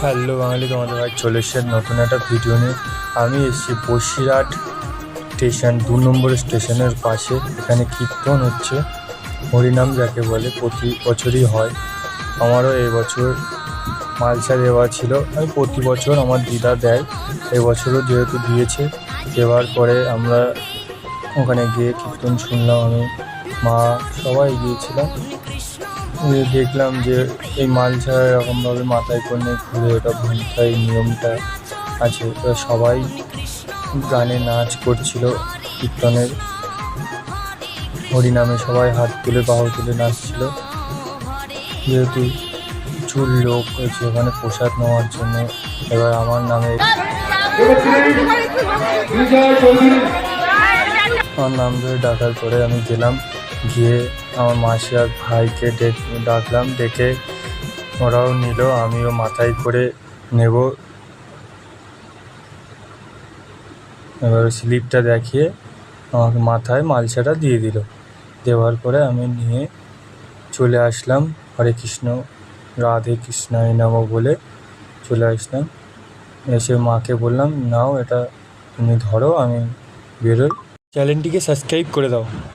Hello বাঙালি, তোমাদের ভাই চলে এসছে নতুন একটা ভিডিও নিয়ে। আমি এসেছি বসিরহাট স্টেশন 2 নম্বর স্টেশনের পাশে। এখানে কীর্তন হচ্ছে, হরিনাম যাকে বলে, প্রতি বছরই হয়। আমারও এবছর মালসা দেওয়া ছিল। আমি প্রতি বছর আমার দিদা দেয়, এবছরও যেহেতু দিয়েছে, দেওয়ার পরে আমরা ওখানে গিয়ে কীর্তন শুনলাম। আমি, মা, সবাই গিয়েছিলাম। দেখলাম যে এই মালসা এরকমভাবে মাথায় করে নিয়ে ঘুরে, ওটা ঘুমটা, এই নিয়মটা আছে। তো সবাই গানে নাচ করছিল, কীর্তনের হরিনামে সবাই হাত তুলে বাহু তুলে নাচছিল। যেহেতু প্রচুর লোক হয়েছে ওখানে প্রসাদ নেওয়ার জন্য, এবার আমার নাম ধরে ডাকার পরে আমি গেলাম। গিয়ে আমার মাসি আর ভাইকে ডাকলাম, ডেকে ওরাও নিল, আমিও মাথায় করে নেব। এবার স্লিপটা দেখিয়ে আমাকে মাথায় মালসাটা দিয়ে দিল। দেওয়ার পরে আমি নিয়ে চলে আসলাম। হরে কৃষ্ণ, রাধে কৃষ্ণায় নমঃ বলে চলে আসলাম। এসে মাকে বললাম, নাও এটা তুমি ধরো, আমি বেরোই। চ্যানেলটিকে সাবস্ক্রাইব করে দাও।